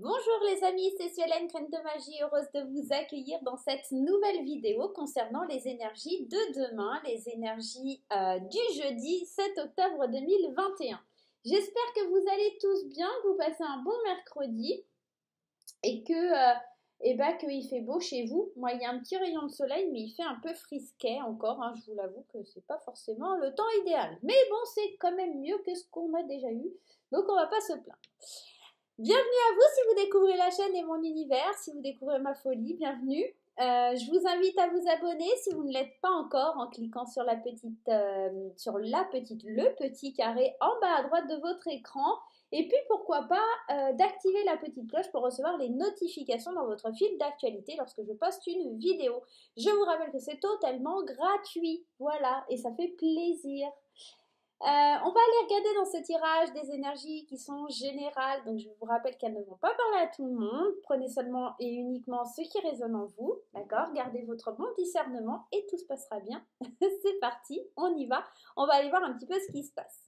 Bonjour les amis, c'est Suelen, Graine de Magie, heureuse de vous accueillir dans cette nouvelle vidéo concernant les énergies de demain, les énergies du jeudi 7 octobre 2021. J'espère que vous allez tous bien, que vous passez un bon mercredi et qu'il fait beau chez vous. Moi, il y a un petit rayon de soleil, mais il fait un peu frisquet encore, hein, je vous l'avoue que c'est pas forcément le temps idéal. Mais bon, c'est quand même mieux que ce qu'on a déjà eu, donc on va pas se plaindre. Bienvenue à vous si vous découvrez la chaîne et mon univers, si vous découvrez ma folie, bienvenue. Je vous invite à vous abonner si vous ne l'êtes pas encore en cliquant sur le petit carré en bas à droite de votre écran. Et puis pourquoi pas d'activer la petite cloche pour recevoir les notifications dans votre fil d'actualité lorsque je poste une vidéo. Je vous rappelle que c'est totalement gratuit, voilà, et ça fait plaisir. On va aller regarder dans ce tirage des énergies qui sont générales. Donc, je vous rappelle qu'elles ne vont pas parler à tout le monde. Prenez seulement et uniquement ce qui résonne en vous. D'accord? Gardez votre bon discernement et tout se passera bien. C'est parti, on y va. On va aller voir un petit peu ce qui se passe.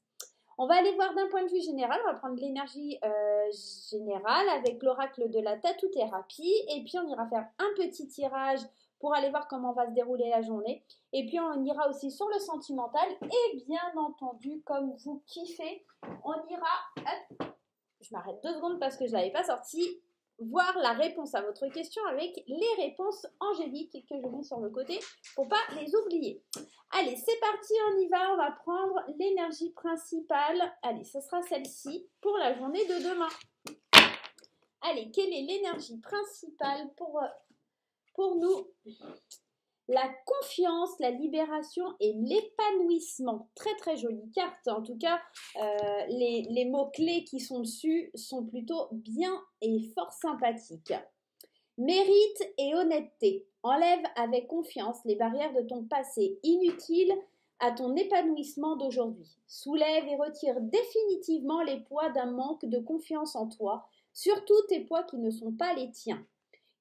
On va aller voir d'un point de vue général. On va prendre l'énergie générale avec l'oracle de la tatou-thérapie. Et puis, on ira faire un petit tirage pour aller voir comment va se dérouler la journée. Et puis, on ira aussi sur le sentimental. Et bien entendu, comme vous kiffez, on ira... Hop, je m'arrête 2 secondes parce que je ne l'avais pas sorti. Voir la réponse à votre question avec les réponses angéliques que je mets sur le côté pour pas les oublier. Allez, c'est parti, on y va. On va prendre l'énergie principale. Allez, ce sera celle-ci pour la journée de demain. Allez, quelle est l'énergie principale pour nous? La confiance, la libération et l'épanouissement. Très très jolie carte. En tout cas, les mots-clés qui sont dessus sont plutôt bien et fort sympathiques. Mérite et honnêteté. Enlève avec confiance les barrières de ton passé inutiles à ton épanouissement d'aujourd'hui. Soulève et retire définitivement les poids d'un manque de confiance en toi, surtout tes poids qui ne sont pas les tiens.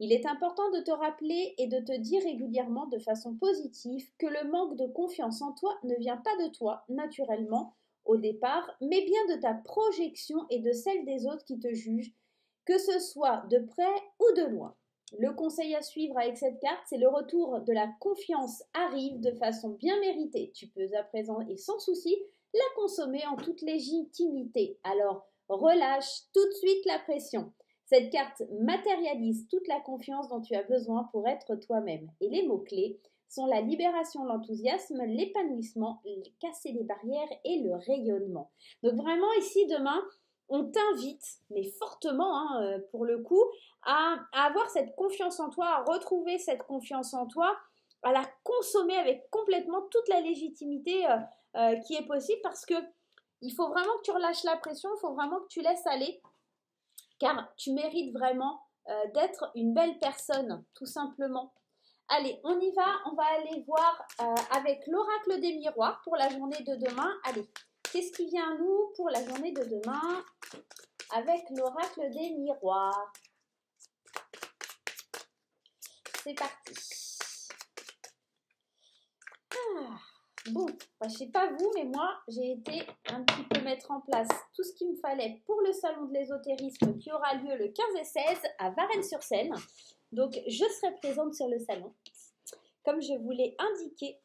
Il est important de te rappeler et de te dire régulièrement de façon positive que le manque de confiance en toi ne vient pas de toi naturellement au départ, mais bien de ta projection et de celle des autres qui te jugent, que ce soit de près ou de loin. Le conseil à suivre avec cette carte, c'est le retour de la confiance arrive de façon bien méritée. Tu peux à présent et sans souci la consommer en toute légitimité. Alors relâche tout de suite la pression. Cette carte matérialise toute la confiance dont tu as besoin pour être toi-même. Et les mots-clés sont la libération, l'enthousiasme, l'épanouissement, casser les barrières et le rayonnement. Donc vraiment ici demain, on t'invite, mais fortement pour le coup, à avoir cette confiance en toi, à retrouver cette confiance en toi, à la consommer avec complètement toute la légitimité qui est possible parce que il faut vraiment que tu relâches la pression, il faut vraiment que tu laisses aller car tu mérites vraiment d'être une belle personne, tout simplement. Allez, on y va, on va aller voir avec l'oracle des miroirs pour la journée de demain. Allez, qu'est-ce qui vient à nous pour la journée de demain avec l'oracle des miroirs? C'est parti. Bon, je ne sais pas vous, mais moi, j'ai été un petit peu mettre en place tout ce qu'il me fallait pour le salon de l'ésotérisme qui aura lieu le 15 et 16 à Varennes-sur-Seine. Donc, je serai présente sur le salon, comme je vous l'ai indiqué.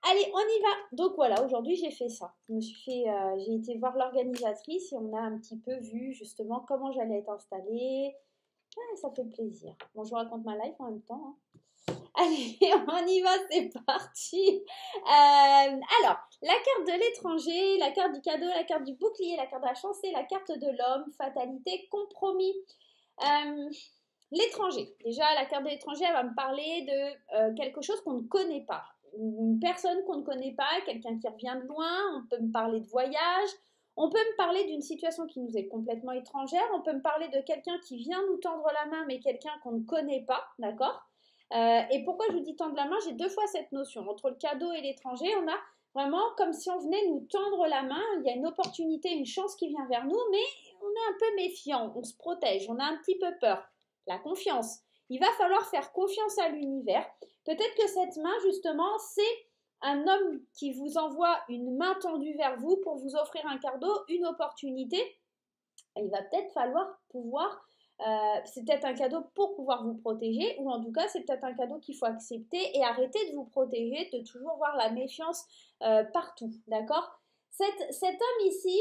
Allez, on y va. Donc voilà, aujourd'hui, j'ai fait ça. J'ai été voir l'organisatrice et on a un petit peu vu justement comment j'allais être installée. Ah, ça fait plaisir. Bon, je vous raconte ma life en même temps, hein. Allez, on y va, c'est parti. Alors, la carte de l'étranger, la carte du cadeau, la carte du bouclier, la carte de la chance et la carte de l'homme, fatalité, compromis. L'étranger. Déjà, la carte de l'étranger, elle va me parler de quelque chose qu'on ne connaît pas. Une personne qu'on ne connaît pas, quelqu'un qui revient de loin, on peut me parler de voyage, on peut me parler d'une situation qui nous est complètement étrangère, on peut me parler de quelqu'un qui vient nous tendre la main, mais quelqu'un qu'on ne connaît pas, d'accord ? Et pourquoi je vous dis tendre la main? J'ai 2 fois cette notion. Entre le cadeau et l'étranger, on a vraiment comme si on venait nous tendre la main. Il y a une opportunité, une chance qui vient vers nous, mais on est un peu méfiant, on se protège, on a un petit peu peur. La confiance. Il va falloir faire confiance à l'univers. Peut-être que cette main, justement, c'est un homme qui vous envoie une main tendue vers vous pour vous offrir un cadeau, une opportunité. Et il va peut-être falloir pouvoir c'est peut-être un cadeau pour pouvoir vous protéger, ou en tout cas, c'est peut-être un cadeau qu'il faut accepter et arrêter de vous protéger, de toujours voir la méfiance partout, d'accord? Cet homme ici,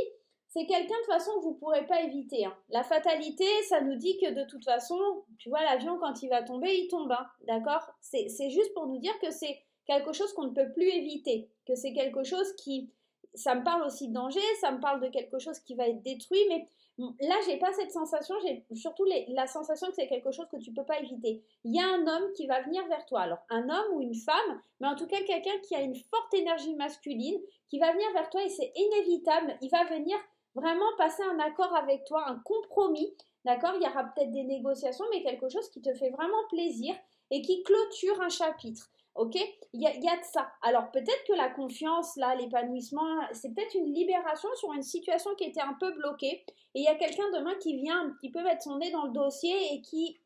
c'est quelqu'un de toute façon que vous ne pourrez pas éviter, hein. La fatalité, ça nous dit que de toute façon, tu vois, l'avion, quand il va tomber, il tombe, hein, d'accord? C'est juste pour nous dire que c'est quelque chose qu'on ne peut plus éviter, que c'est quelque chose qui... Ça me parle aussi de danger, ça me parle de quelque chose qui va être détruit, mais là, j'ai pas cette sensation, j'ai surtout la sensation que c'est quelque chose que tu peux pas éviter. Il y a un homme qui va venir vers toi, alors un homme ou une femme, mais en tout cas quelqu'un qui a une forte énergie masculine, qui va venir vers toi et c'est inévitable, il va venir vraiment passer un accord avec toi, un compromis, d'accord? Il y aura peut-être des négociations, mais quelque chose qui te fait vraiment plaisir et qui clôture un chapitre. Ok, il y a de ça. Alors peut-être que la confiance, là, l'épanouissement, c'est peut-être une libération sur une situation qui était un peu bloquée. Et il y a quelqu'un demain qui vient un petit peu mettre son nez dans le dossier et qui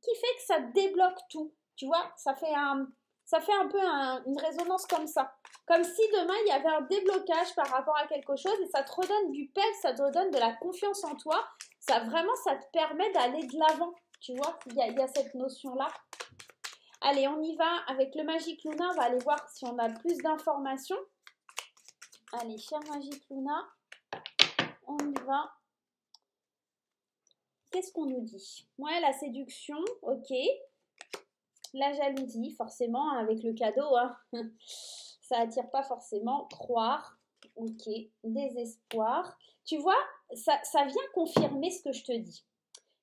fait que ça débloque tout. Tu vois, ça fait un peu une résonance comme ça. Comme si demain il y avait un déblocage par rapport à quelque chose et ça te redonne du peps, ça te redonne de la confiance en toi. Ça vraiment, ça te permet d'aller de l'avant. Tu vois, il y a cette notion-là. Allez, on y va avec le Magic Luna. On va aller voir si on a plus d'informations. Allez, cher Magic Luna, on y va. Qu'est-ce qu'on nous dit? Ouais, la séduction, ok. La jalousie, forcément, avec le cadeau, hein. Ça attire pas forcément. Croire, ok. Désespoir. Tu vois, ça vient confirmer ce que je te dis.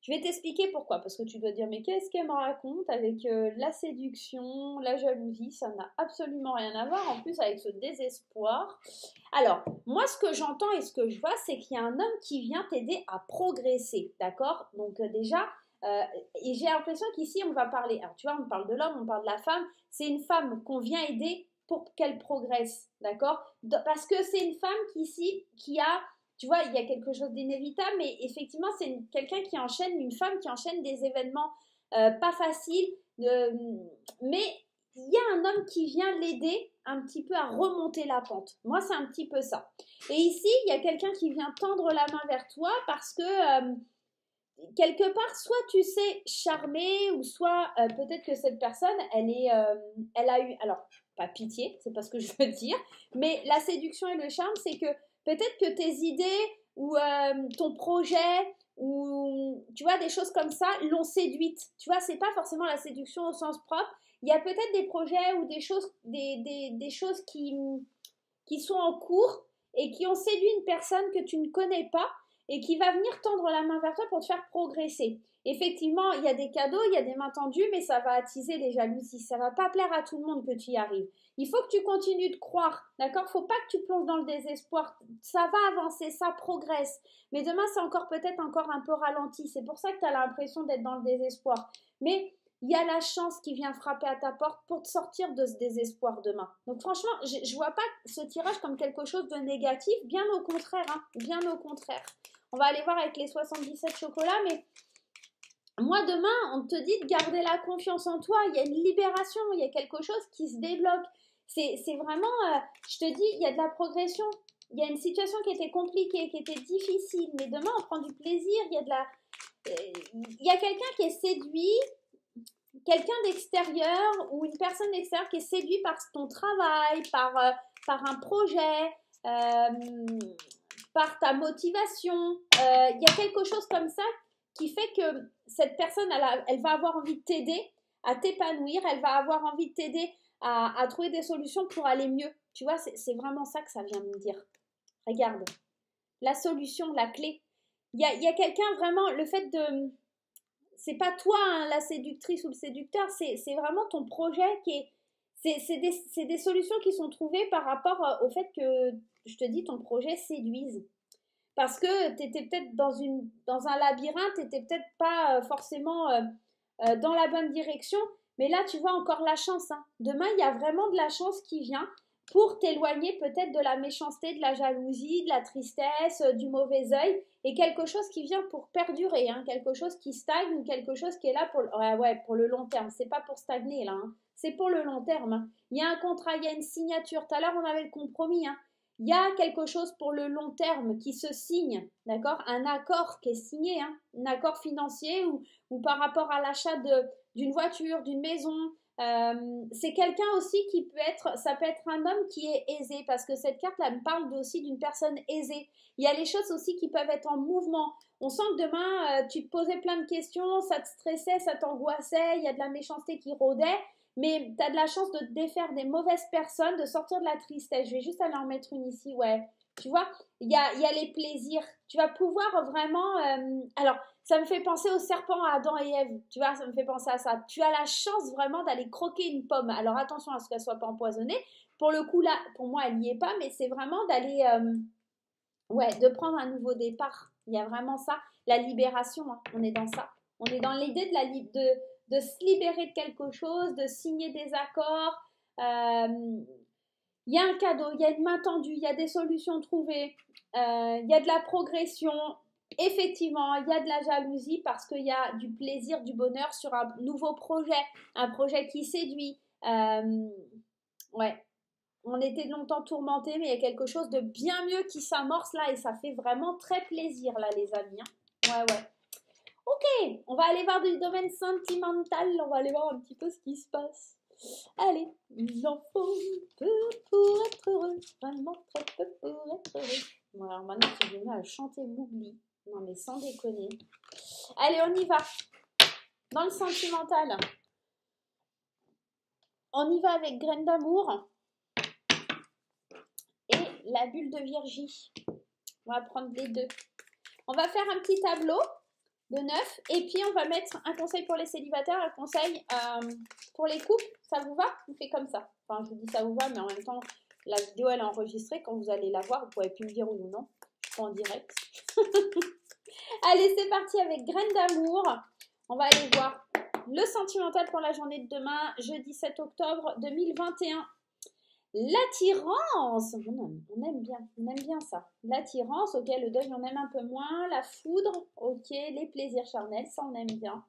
Je vais t'expliquer pourquoi, parce que tu dois dire, mais qu'est-ce qu'elle me raconte avec la séduction, la jalousie, ça n'a absolument rien à voir, en plus avec ce désespoir. Alors, moi, ce que j'entends et ce que je vois, c'est qu'il y a un homme qui vient t'aider à progresser, d'accord? Donc déjà, et j'ai l'impression qu'ici, on va parler, alors tu vois, on parle de l'homme, on parle de la femme, c'est une femme qu'on vient aider pour qu'elle progresse, d'accord? Parce que c'est une femme qui a... Tu vois, il y a quelque chose d'inévitable, mais effectivement, c'est quelqu'un qui enchaîne, une femme qui enchaîne des événements pas faciles, mais il y a un homme qui vient l'aider un petit peu à remonter la pente. Moi, c'est un petit peu ça. Et ici, il y a quelqu'un qui vient tendre la main vers toi parce que quelque part, soit tu sais charmer, ou soit peut-être que cette personne, elle a eu, alors pas pitié, c'est pas ce que je veux dire, mais la séduction et le charme, c'est que peut-être que tes idées ou ton projet ou tu vois des choses comme ça l'ont séduite. Tu vois, c'est pas forcément la séduction au sens propre. Il y a peut-être des projets ou des choses, des choses qui sont en cours et qui ont séduit une personne que tu ne connais pas et qui va venir tendre la main vers toi pour te faire progresser. Effectivement, il y a des cadeaux, il y a des mains tendues, mais ça va attiser les jalousies. Ça va pas plaire à tout le monde que tu y arrives. Il faut que tu continues de croire, d'accord? Faut pas que tu plonges dans le désespoir. Ça va avancer, ça progresse. Mais demain, c'est encore peut-être encore un peu ralenti. C'est pour ça que tu as l'impression d'être dans le désespoir. Mais il y a la chance qui vient frapper à ta porte pour te sortir de ce désespoir demain. Donc franchement, je vois pas ce tirage comme quelque chose de négatif, bien au contraire, hein, bien au contraire. On va aller voir avec les 77 chocolats, mais moi demain, on te dit de garder la confiance en toi, il y a une libération, il y a quelque chose qui se débloque. C'est vraiment, je te dis, il y a de la progression. Il y a une situation qui était compliquée, qui était difficile, mais demain on prend du plaisir, il y a quelqu'un qui est séduit, quelqu'un d'extérieur ou une personne d'extérieur qui est séduit par ton travail, par un projet, par ta motivation. Il y a quelque chose comme ça qui fait que cette personne, elle va avoir envie de t'aider à t'épanouir, elle va avoir envie de t'aider à trouver des solutions pour aller mieux. Tu vois, c'est vraiment ça que ça vient me dire. Regarde, la solution, la clé. Il y a quelqu'un vraiment, le fait de... C'est pas toi, hein, la séductrice ou le séducteur, c'est vraiment ton projet qui est... C'est des solutions qui sont trouvées par rapport au fait que, je te dis, ton projet séduise. Parce que tu étais peut-être dans un labyrinthe, tu n'étais peut-être pas forcément dans la bonne direction, mais là, tu vois encore la chance, hein. Demain, il y a vraiment de la chance qui vient pour t'éloigner peut-être de la méchanceté, de la jalousie, de la tristesse, du mauvais œil, et quelque chose qui vient pour perdurer, hein, quelque chose qui stagne ou quelque chose qui est là pour le long terme. C'est pas pour stagner là, hein. C'est pour le long terme, hein. Il y a un contrat, il y a une signature. Tout à l'heure, on avait le compromis, hein. Il y a quelque chose pour le long terme qui se signe, d'accord? Un accord qui est signé, hein, un accord financier ou par rapport à l'achat d'une voiture, d'une maison. C'est quelqu'un aussi qui peut être, ça peut être un homme qui est aisé, parce que cette carte-là me parle aussi d'une personne aisée. Il y a les choses aussi qui peuvent être en mouvement. On sent que demain, tu te posais plein de questions, ça te stressait, ça t'angoissait, il y a de la méchanceté qui rôdait. Mais tu as de la chance de te défaire des mauvaises personnes, de sortir de la tristesse. Je vais juste aller en mettre une ici, ouais. Tu vois, il y a les plaisirs. Tu vas pouvoir vraiment... alors, ça me fait penser au serpent à Adam et Ève. Tu vois, ça me fait penser à ça. Tu as la chance vraiment d'aller croquer une pomme. Alors, attention à ce qu'elle ne soit pas empoisonnée. Pour le coup, là, pour moi, elle n'y est pas, mais c'est vraiment d'aller... ouais, de prendre un nouveau départ. Il y a vraiment ça. La libération, hein. On est dans ça. On est dans l'idée de se libérer de quelque chose, de signer des accords. Il y a un cadeau, il y a une main tendue, il y a des solutions trouvées, il y a de la progression. Effectivement, il y a de la jalousie parce qu'il y a du plaisir, du bonheur sur un nouveau projet, un projet qui séduit. Ouais, on était longtemps tourmentés, mais il y a quelque chose de bien mieux qui s'amorce là et ça fait vraiment très plaisir là, les amis. Hein. Ouais, ouais. Ok, on va aller voir du domaine sentimental, on va aller voir un petit peu ce qui se passe. Allez, il en faut peu pour être heureux, vraiment très peu pour être heureux. Bon, alors maintenant, si je me mets à chanter Mougli, non mais sans déconner. Allez, on y va. Dans le sentimental, on y va avec Graine d'amour et la bulle de Virgie. On va prendre les deux. On va faire un petit tableau de 9 et puis on va mettre un conseil pour les célibataires, un conseil pour les couples. Ça vous va? On fait comme ça. Enfin, je vous dis ça vous va, mais en même temps, la vidéo elle est enregistrée. Quand vous allez la voir, vous pourrez plus me dire oui ou non. Je suis en direct. Allez, c'est parti avec Graine d'amour. On va aller voir le sentimental pour la journée de demain, jeudi 7 octobre 2021. L'attirance, on aime bien ça. L'attirance, ok, le deuil on aime un peu moins, la foudre, ok, les plaisirs charnels, ça on aime bien.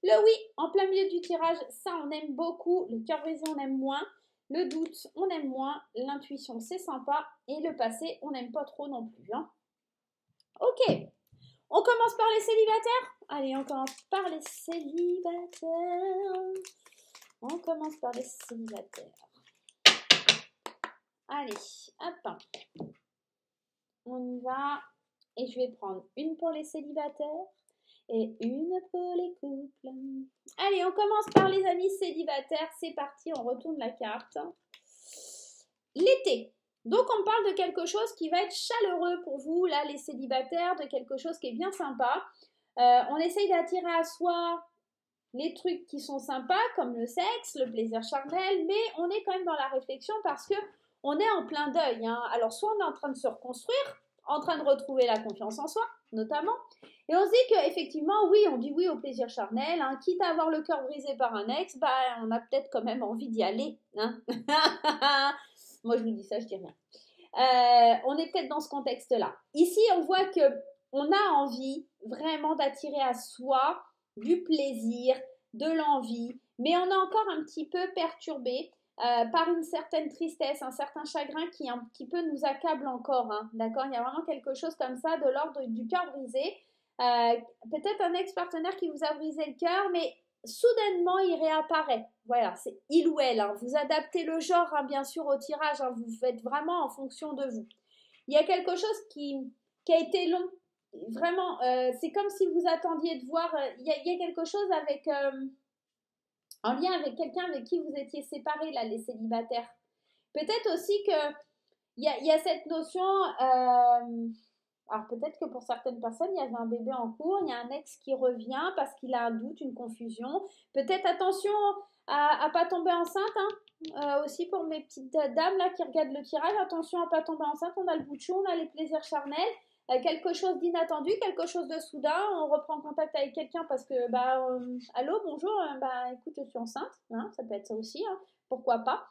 Le oui, en plein milieu du tirage, ça on aime beaucoup, le cœur brisé on aime moins, le doute on aime moins, l'intuition c'est sympa, et le passé on n'aime pas trop non plus. Hein. Ok, on commence par les célibataires. Allez, on commence par les célibataires. On commence par les célibataires. Allez, hop, on y va. Et je vais prendre une pour les célibataires et une pour les couples. Allez, on commence par les amis célibataires. C'est parti, on retourne la carte. L'été. Donc, on parle de quelque chose qui va être chaleureux pour vous, là, les célibataires, de quelque chose qui est bien sympa. On essaye d'attirer à soi les trucs qui sont sympas, comme le sexe, le plaisir charnel, mais on est quand même dans la réflexion parce que on est en plein deuil. Hein. Alors, soit on est en train de se reconstruire, en train de retrouver la confiance en soi, notamment. Et on se dit qu'effectivement, oui, on dit oui au plaisir charnel. Hein. Quitte à avoir le cœur brisé par un ex, bah, on a peut-être quand même envie d'y aller. Hein. Moi, je vous dis ça, je dis rien. On est peut-être dans ce contexte-là. Ici, on voit qu'on a envie vraiment d'attirer à soi du plaisir, de l'envie, mais on est encore un petit peu perturbé par une certaine tristesse, un certain chagrin qui un petit peu nous accable encore. Hein, d'accord? Il y a vraiment quelque chose comme ça de l'ordre du cœur brisé. Peut-être un ex-partenaire qui vous a brisé le cœur, mais soudainement il réapparaît. Voilà, c'est il ou elle. Hein. Vous adaptez le genre, hein, bien sûr, au tirage. Hein, vous faites vraiment en fonction de vous. Il y a quelque chose qui a été long. Vraiment, c'est comme si vous attendiez de voir. Il y a quelque chose avec en lien avec quelqu'un avec qui vous étiez séparés, là, les célibataires. Peut-être aussi que il y a cette notion. Alors peut-être que pour certaines personnes, il y avait un bébé en cours, il y a un ex qui revient parce qu'il a un doute, une confusion. Peut-être attention à pas tomber enceinte. Hein. Aussi pour mes petites dames là qui regardent le tirage, attention à pas tomber enceinte. On a le bout de chou, on a les plaisirs charnels. Quelque chose d'inattendu, quelque chose de soudain, on reprend contact avec quelqu'un parce que, allô, bonjour, écoute, je suis enceinte, hein, ça peut être ça aussi, hein, pourquoi pas.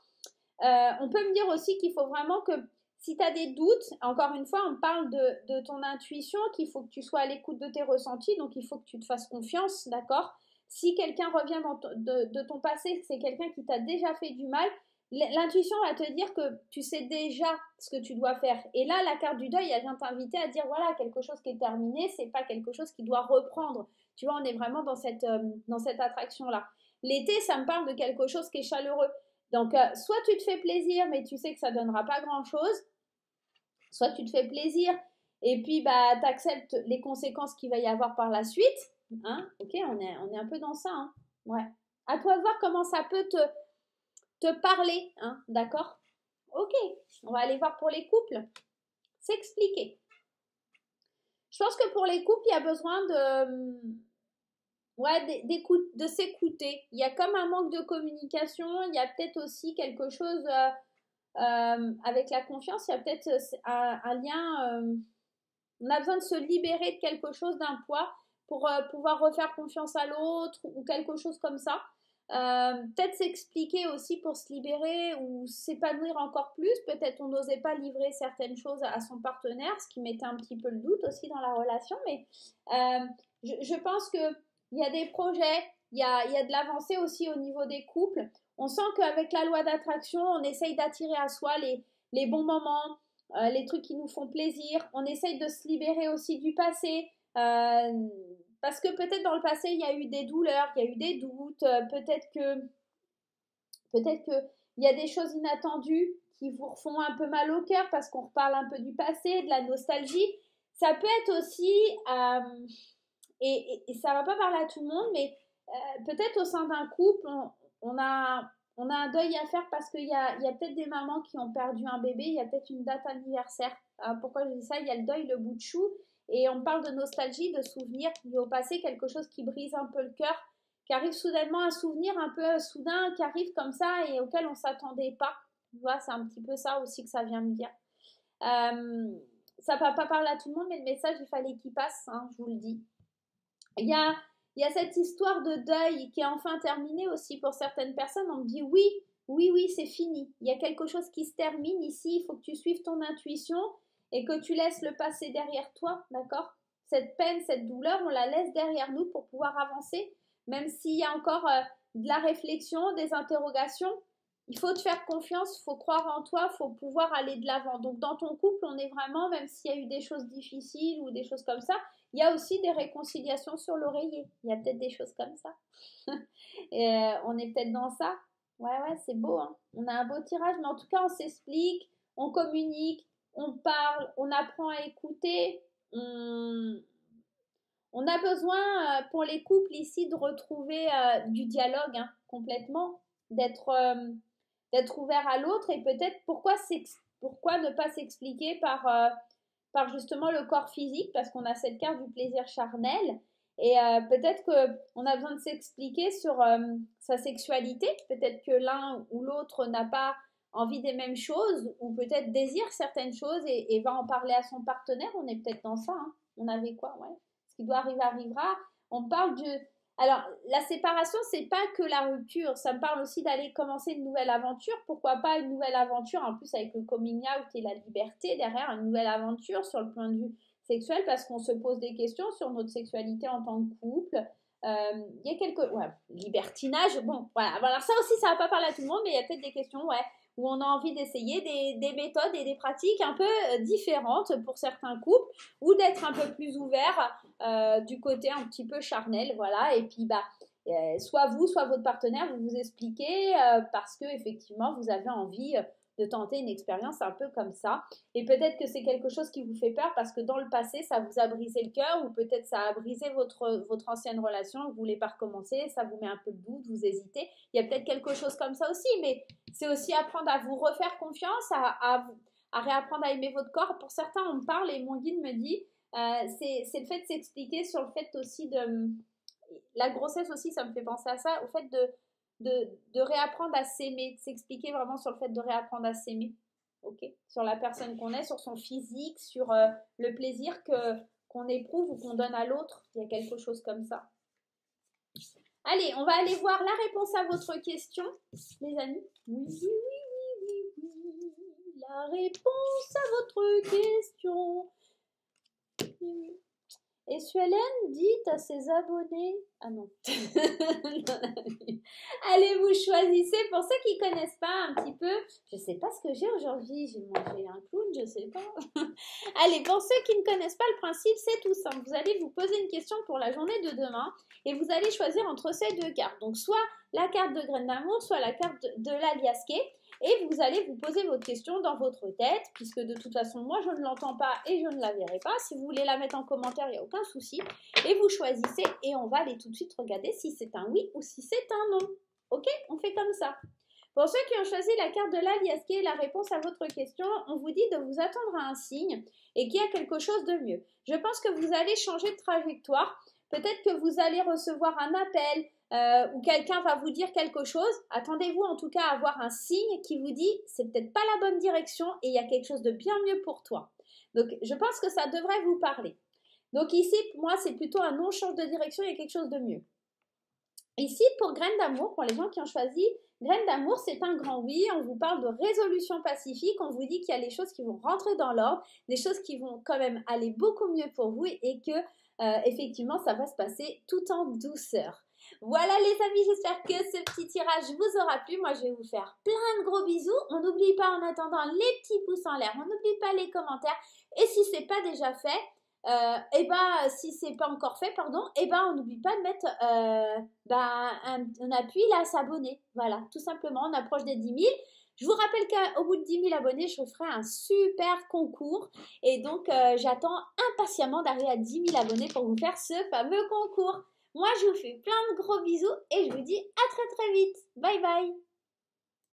On peut me dire aussi qu'il faut vraiment que, si tu as des doutes, encore une fois, on parle de ton intuition, qu'il faut que tu sois à l'écoute de tes ressentis, donc il faut que tu te fasses confiance, d'accord? Si quelqu'un revient de ton passé, c'est quelqu'un qui t'a déjà fait du mal, L'intuition va te dire que tu sais déjà ce que tu dois faire. Et là, la carte du deuil, elle vient t'inviter à dire, voilà, quelque chose qui est terminé, c'est pas quelque chose qui doit reprendre. Tu vois, on est vraiment dans cette attraction-là. L'été, ça me parle de quelque chose qui est chaleureux. Donc, soit tu te fais plaisir, mais tu sais que ça donnera pas grand-chose, soit tu te fais plaisir et puis bah tu acceptes les conséquences qu'il va y avoir par la suite. Hein, ok, on est un peu dans ça. Hein. Ouais. À toi de voir comment ça peut te parler. Hein, d'accord. Ok, on va aller voir pour les couples. S'expliquer. Je pense que pour les couples, il y a besoin d'écoute, de s'écouter. Il y a comme un manque de communication. Il y a peut-être aussi quelque chose avec la confiance. Il y a peut-être un lien. On a besoin de se libérer de quelque chose, d'un poids, pour pouvoir refaire confiance à l'autre ou quelque chose comme ça. Peut-être s'expliquer aussi pour se libérer ou s'épanouir encore plus. Peut-être on n'osait pas livrer certaines choses à son partenaire, ce qui mettait un petit peu le doute aussi dans la relation. Mais je pense qu'il y a des projets, il y a de l'avancée aussi au niveau des couples. On sent qu'avec la loi d'attraction, on essaye d'attirer à soi les bons moments, les trucs qui nous font plaisir. On essaye de se libérer aussi du passé. Parce que peut-être dans le passé, il y a eu des douleurs, il y a eu des doutes. Peut-être que il y a des choses inattendues qui vous refont un peu mal au cœur parce qu'on reparle un peu du passé, de la nostalgie. Ça peut être aussi, et ça va pas parler à tout le monde, mais peut-être au sein d'un couple, on a un deuil à faire parce qu'il y a peut-être des mamans qui ont perdu un bébé, il y a peut-être une date anniversaire. Pourquoi je dis ça? Il y a le deuil, le bout de chou, et on parle de nostalgie, de souvenirs liés au passé, quelque chose qui brise un peu le cœur, qui arrive soudainement, un souvenir un peu soudain, qui arrive comme ça et auquel on ne s'attendait pas. Tu vois, c'est un petit peu ça aussi que ça vient me dire. Ça ne va pas parler à tout le monde, mais le message, il fallait qu'il passe, hein, je vous le dis. Il y a cette histoire de deuil qui est enfin terminée aussi pour certaines personnes. On me dit oui, oui, oui, c'est fini. Il y a quelque chose qui se termine ici. Il faut que tu suives ton intuition et que tu laisses le passé derrière toi, d'accord? Cette peine, cette douleur, on la laisse derrière nous pour pouvoir avancer, même s'il y a encore de la réflexion, des interrogations. Il faut te faire confiance, il faut croire en toi, il faut pouvoir aller de l'avant. Donc dans ton couple, on est vraiment, même s'il y a eu des choses difficiles ou des choses comme ça, il y a aussi des réconciliations sur l'oreiller. Il y a peut-être des choses comme ça. Et on est peut-être dans ça. Ouais, ouais, c'est beau. Hein. On a un beau tirage, mais en tout cas, on s'explique, on communique, on parle, on apprend à écouter. On a besoin, pour les couples ici, de retrouver du dialogue hein, complètement, d'être ouvert à l'autre et peut-être pourquoi ne pas s'expliquer par justement le corps physique, parce qu'on a cette carte du plaisir charnel. Et peut-être qu'on a besoin de s'expliquer sur sa sexualité. Peut-être que l'un ou l'autre n'a pas envie des mêmes choses, ou peut-être désire certaines choses et va en parler à son partenaire. On est peut-être dans ça. Hein. On avait quoi, ouais. Ce qui doit arriver arrivera. On parle de... Alors, la séparation, c'est pas que la rupture. Ça me parle aussi d'aller commencer une nouvelle aventure. Pourquoi pas une nouvelle aventure, en plus avec le coming out et la liberté derrière, une nouvelle aventure sur le point de vue sexuel, parce qu'on se pose des questions sur notre sexualité en tant que couple. Il y a quelques... Ouais, libertinage, bon, voilà. Alors ça aussi, ça va pas parler à tout le monde, mais il y a peut-être des questions, ouais, où on a envie d'essayer des méthodes et des pratiques un peu différentes pour certains couples, ou d'être un peu plus ouvert du côté un petit peu charnel, voilà. Et puis, bah, soit vous, soit votre partenaire, vous vous expliquez parce que effectivement, vous avez envie de tenter une expérience un peu comme ça. Et peut-être que c'est quelque chose qui vous fait peur parce que dans le passé, ça vous a brisé le cœur ou peut-être ça a brisé votre ancienne relation, vous ne voulez pas recommencer, ça vous met un peu de doute, vous hésitez. Il y a peut-être quelque chose comme ça aussi, mais c'est aussi apprendre à vous refaire confiance, à réapprendre à aimer votre corps. Pour certains, on me parle et mon guide me dit, c'est le fait de s'expliquer sur le fait aussi de... La grossesse aussi, ça me fait penser à ça, au fait de réapprendre à s'aimer, de s'expliquer vraiment sur le fait de réapprendre à s'aimer. Ok, sur la personne qu'on est, sur son physique, sur le plaisir qu'on éprouve ou qu'on donne à l'autre. Il y a quelque chose comme ça. Allez, on va aller voir la réponse à votre question, les amis. Oui, oui, oui, oui, oui, oui. La réponse à votre question. Oui, oui. Et Suelen dit à ses abonnés... Ah non. Allez, vous choisissez. Pour ceux qui ne connaissent pas un petit peu, je ne sais pas ce que j'ai aujourd'hui. J'ai mangé un clown, je ne sais pas. Allez, pour ceux qui ne connaissent pas le principe, c'est tout simple. Vous allez vous poser une question pour la journée de demain et vous allez choisir entre ces deux cartes. Donc, soit la carte de graine d'amour, soit la carte de l'aliasqué. Et vous allez vous poser votre question dans votre tête, puisque de toute façon, moi, je ne l'entends pas et je ne la verrai pas. Si vous voulez la mettre en commentaire, il n'y a aucun souci. Et vous choisissez et on va aller tout de suite regarder si c'est un oui ou si c'est un non. Ok? On fait comme ça. Pour ceux qui ont choisi la carte de l'aliasqué, la réponse à votre question, on vous dit de vous attendre à un signe et qu'il y a quelque chose de mieux. Je pense que vous allez changer de trajectoire. Peut-être que vous allez recevoir un appel, ou quelqu'un va vous dire quelque chose. Attendez-vous en tout cas à avoir un signe qui vous dit c'est peut-être pas la bonne direction et il y a quelque chose de bien mieux pour toi. Donc je pense que ça devrait vous parler. Donc ici, pour moi, c'est plutôt un non change de direction, il y a quelque chose de mieux. Ici, pour graine d'amour, pour les gens qui ont choisi graine d'amour, c'est un grand oui. On vous parle de résolution pacifique. On vous dit qu'il y a les choses qui vont rentrer dans l'ordre, des choses qui vont quand même aller beaucoup mieux pour vous et que effectivement, ça va se passer tout en douceur. Voilà les amis, j'espère que ce petit tirage vous aura plu. Moi, je vais vous faire plein de gros bisous. On n'oublie pas en attendant les petits pouces en l'air. On n'oublie pas les commentaires. Et si ce n'est pas déjà fait, si c'est pas encore fait, pardon, on n'oublie pas de mettre un appui là à s'abonner. Voilà, tout simplement, on approche des 10 000. Je vous rappelle qu'au bout de 10 000 abonnés, je ferai un super concours. Et donc, j'attends impatiemment d'arriver à 10 000 abonnés pour vous faire ce fameux concours. Moi, je vous fais plein de gros bisous et je vous dis à très très vite. Bye bye.